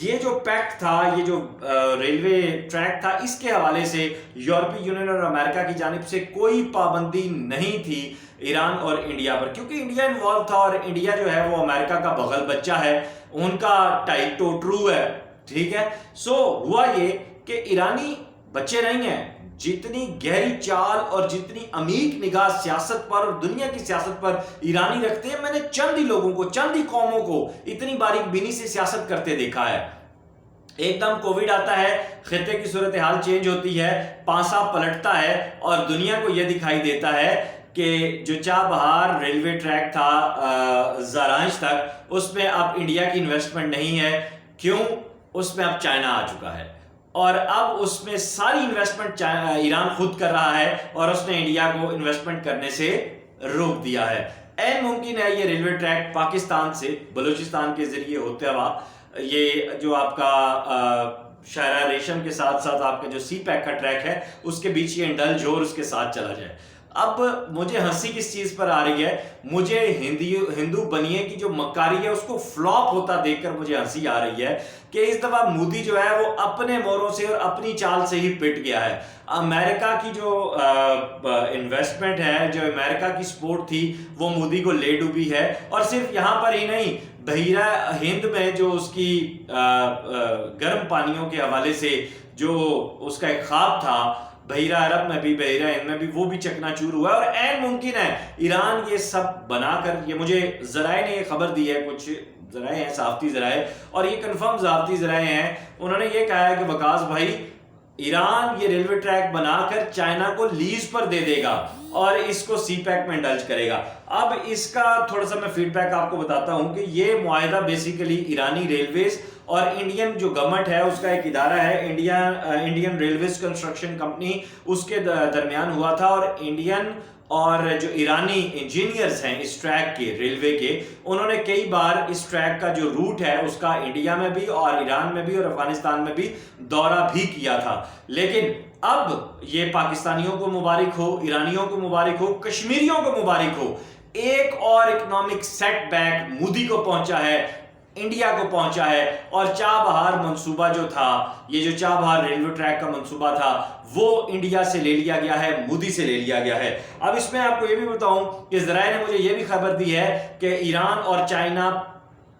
یہ جو پیکٹ تھا، یہ جو ریلوے ٹریک تھا، اس کے حوالے سے یورپی یونین اور امریکہ کی جانب سے کوئی پابندی نہیں تھی ایران اور انڈیا پر، کیونکہ انڈیا انوالو تھا، اور انڈیا جو ہے وہ امریکہ کا بغل بچہ ہے، ان کا ٹائی ٹو ٹرو ہے، ٹھیک ہے۔ سو ہوا یہ کہ ایرانی بچے نہیں ہیں، جتنی گہری چال اور جتنی عمیق نگاہ سیاست پر اور دنیا کی سیاست پر ایرانی رکھتے ہیں، میں نے چند ہی لوگوں کو، چند ہی قوموں کو اتنی باریک بینی سے سیاست کرتے دیکھا ہے۔ ایک دم کووڈ آتا ہے، خطے کی صورتحال چینج ہوتی ہے، پانسا پلٹتا ہے، اور دنیا کو یہ دکھائی دیتا ہے کہ جو چابہار ریلوے ٹریک تھا زارانش تک، اس میں اب انڈیا کی انویسٹمنٹ نہیں ہے۔ کیوں؟ اس میں اب چائنا آ چکا ہے، اور اب اس میں ساری انویسٹمنٹ ایران خود کر رہا ہے، اور اس نے انڈیا کو انویسٹمنٹ کرنے سے روک دیا ہے۔ این ممکن ہے یہ ریلوے ٹریک پاکستان سے بلوچستان کے ذریعے ہوتے ہوا، یہ جو آپ کا شاہراہ ریشم کے ساتھ ساتھ آپ کا جو سی پیک کا ٹریک ہے، اس کے بیچ یہ انڈلج ہو اور اس کے ساتھ چلا جائے۔ اب مجھے ہنسی کس چیز پر آ رہی ہے؟ مجھے ہندو بنیے کی جو مکاری ہے اس کو فلاپ ہوتا دیکھ کر مجھے ہنسی آ رہی ہے کہ اس دفعہ مودی جو ہے وہ اپنے موروں سے اور اپنی چال سے ہی پٹ گیا ہے۔ امریکہ کی جو انویسٹمنٹ ہے، جو امریکہ کی سپورٹ تھی، وہ مودی کو لے ڈوبی ہے، اور صرف یہاں پر ہی نہیں، بحیرہ ہند میں جو اس کی گرم پانیوں کے حوالے سے جو اس کا ایک خواب تھا، بحیرہ عرب میں بھی، بحیرہ ہند میں بھی، وہ بھی چکنا چور ہوا ہے۔ اور این ممکن ہے ایران یہ سب بنا کر، یہ مجھے ذرائع نے یہ خبر دی ہے، کچھ ذرائع ہیں صحافتی ذرائع، اور یہ کنفرم صحافتی ذرائع ہیں، انہوں نے یہ کہا ہے کہ وقاص بھائی، ایران یہ ریلوے ٹریک بنا کر چائنا کو لیز پر دے دے گا اور اس کو سی پیک میں انڈلج کرے گا۔ اب اس کا تھوڑا سا میں فیڈ بیک آپ کو بتاتا ہوں کہ یہ معاہدہ بیسیکلی ایرانی ریلویز اور انڈین جو گورنمنٹ ہے اس کا ایک ادارہ ہے انڈین ریلویز کنسٹرکشن کمپنی، اس کے درمیان ہوا تھا، اور انڈین اور جو ایرانی انجینئرز ہیں اس ٹریک کے، ریلوے کے، انہوں نے کئی بار اس ٹریک کا جو روٹ ہے اس کا انڈیا میں بھی اور ایران میں بھی اور افغانستان میں بھی دورہ بھی کیا تھا۔ لیکن اب یہ پاکستانیوں کو مبارک ہو، ایرانیوں کو مبارک ہو، کشمیریوں کو مبارک ہو، ایک اور اکنامک سیٹ بیک مودی کو پہنچا ہے، انڈیا کو پہنچا ہے، اور چابہار منصوبہ جو تھا، یہ جو چابہار ریلوے ٹریک کا منصوبہ تھا، وہ انڈیا سے لے لیا گیا ہے، مودی سے لے لیا گیا ہے۔ اب اس میں آپ کو یہ بھی بتاؤں کہ ذرائع نے مجھے یہ بھی خبر دی ہے کہ ایران اور چائنا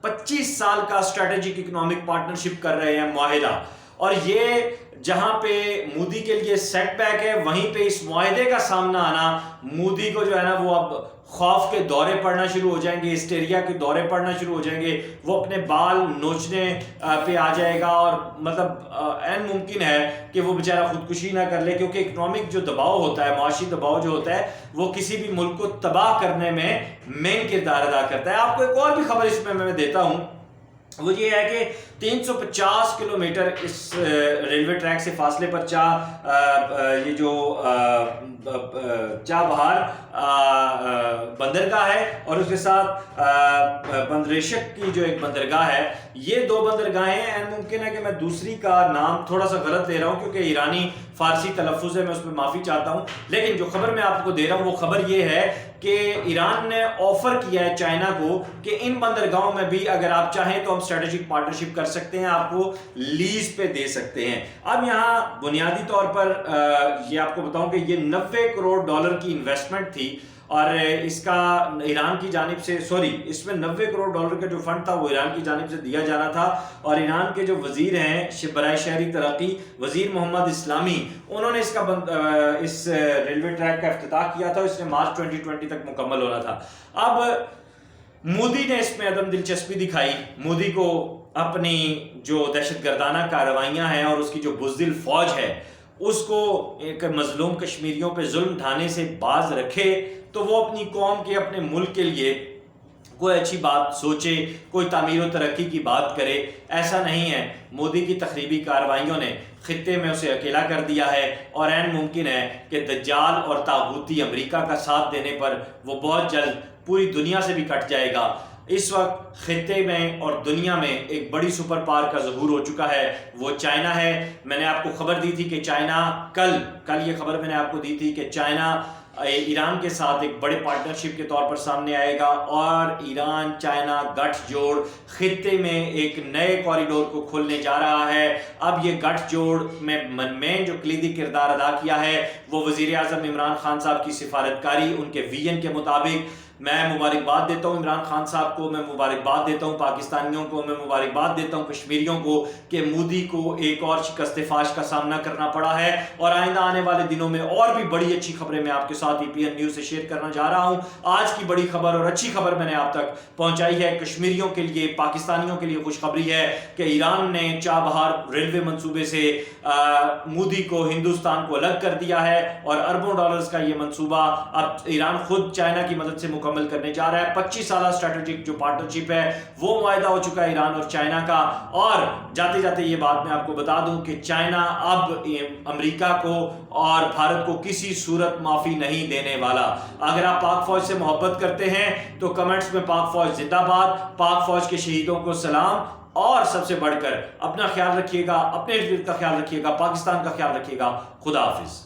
25 سال کا اسٹریٹجک اکنامک پارٹنرشپ کر رہے ہیں، معاہدہ، اور یہ جہاں پہ مودی کے لیے سیٹ بیک ہے، وہیں پہ اس معاہدے کا سامنا آنا مودی کو جو ہے نا وہ اب خوف کے دورے پڑنا شروع ہو جائیں گے، ہسٹیریا کے دورے پڑنا شروع ہو جائیں گے، وہ اپنے بال نوچنے پہ آ جائے گا، اور مطلب این ممکن ہے کہ وہ بیچارہ خودکشی نہ کر لے، کیونکہ اکنامک جو دباؤ ہوتا ہے، معاشی دباؤ جو ہوتا ہے، وہ کسی بھی ملک کو تباہ کرنے میں مین کردار ادا کرتا ہے۔ آپ کو ایک اور بھی خبر اس میں دیتا ہوں، وہ یہ ہے کہ 350 کلومیٹر اس ریلوے ٹریک سے فاصلے پر یہ جو چابہار بندرگاہ ہے، اور اس کے ساتھ بندریشک کی جو ایک بندرگاہ ہے، یہ دو بندرگاہیں ہیں۔ ممکن ہے کہ میں دوسری کا نام تھوڑا سا غلط لے رہا ہوں کیونکہ ایرانی فارسی تلفظ ہے، میں اس میں معافی چاہتا ہوں، لیکن جو خبر میں آپ کو دے رہا ہوں وہ خبر یہ ہے کہ ایران نے آفر کیا ہے چائنا کو کہ ان بندرگاہوں میں بھی اگر آپ چاہیں تو ہم اسٹریٹجک پارٹنرشپ کر سکتے ہیں، آپ کو لیز پہ دے سکتے ہیں۔ اب یہاں بنیادی طور پر یہ آپ کو بتاؤں کہ یہ $90 کروڑ کی انویسٹمنٹ تھی، اور اس کا ایران کی جانب سے اس میں $90 کروڑ کا جو فنڈ تھا وہ ایران کی جانب سے دیا جانا تھا، اور ایران کے جو وزیر ہیں برائے شہری ترقی، وزیر محمد اسلامی، انہوں نے اس ریلوے ٹریک کا افتتاح کیا تھا، اس نے مارچ 2020 تک مکمل ہونا تھا۔ اب مودی نے اس میں عدم دلچسپی دکھائی، مودی کو اپنی جو دہشت گردانہ کارروائیاں ہیں اور اس کی جو بزدل فوج ہے اس کو ایک مظلوم کشمیریوں پہ ظلم ڈھانے سے باز رکھے، تو وہ اپنی قوم کے، اپنے ملک کے لیے کوئی اچھی بات سوچے، کوئی تعمیر و ترقی کی بات کرے۔ ایسا نہیں ہے، مودی کی تخریبی کارروائیوں نے خطے میں اسے اکیلا کر دیا ہے، اور این ممکن ہے کہ دجال اور طاغوتی امریکہ کا ساتھ دینے پر وہ بہت جلد پوری دنیا سے بھی کٹ جائے گا۔ اس وقت خطے میں اور دنیا میں ایک بڑی سپر پاور کا ظہور ہو چکا ہے، وہ چائنا ہے۔ میں نے آپ کو خبر دی تھی کہ چائنا کل یہ خبر میں نے آپ کو دی تھی کہ چائنا ایران کے ساتھ ایک بڑے پارٹنرشپ کے طور پر سامنے آئے گا، اور ایران چائنا گٹھ جوڑ خطے میں ایک نئے کوریڈور کو کھولنے جا رہا ہے۔ اب یہ گٹھ جوڑ میں مین جو کلیدی کردار ادا کیا ہے وہ وزیر اعظم عمران خان صاحب کی سفارتکاری، ان کے ویژن کے مطابق۔ میں مبارکباد دیتا ہوں عمران خان صاحب کو، میں مبارکباد دیتا ہوں پاکستانیوں کو، میں مبارکباد دیتا ہوں کشمیریوں کو کہ مودی کو ایک اور شکست فاش کا سامنا کرنا پڑا ہے، اور آئندہ آنے والے دنوں میں اور بھی بڑی اچھی خبریں میں آپ کے ساتھ EPN نیوز سے شیئر کرنا جا رہا ہوں۔ آج کی بڑی خبر اور اچھی خبر میں نے آپ تک پہنچائی ہے۔ کشمیریوں کے لیے، پاکستانیوں کے لیے خوشخبری ہے کہ ایران نے چابہار ریلوے منصوبے سے مودی کو، ہندوستان کو الگ کر دیا ہے، اور اربوں ڈالرز کا یہ منصوبہ اب ایران خود چائنا کی مدد سے مکمل کرنے جا رہا ہے۔ 25 سالہ اسٹریٹجک جو پارٹنرشپ ہے وہ معاہدہ ہو چکا ہے ایران اور چائنا کا۔ اور جاتے جاتے یہ بات میں آپ کو بتا دوں کہ چائنا اب امریکہ کو اور بھارت کو کسی صورت معافی نہیں دینے والا۔ اگر آپ پاک فوج سے محبت کرتے ہیں تو کمنٹس میں پاک فوج زندہ باد، پاک فوج کے شہیدوں کو سلام، اور سب سے بڑھ کر اپنا خیال رکھیے گا، اپنے ارد گرد کا خیال رکھیے گا، پاکستان کا خیال رکھیے گا۔ خدا حافظ۔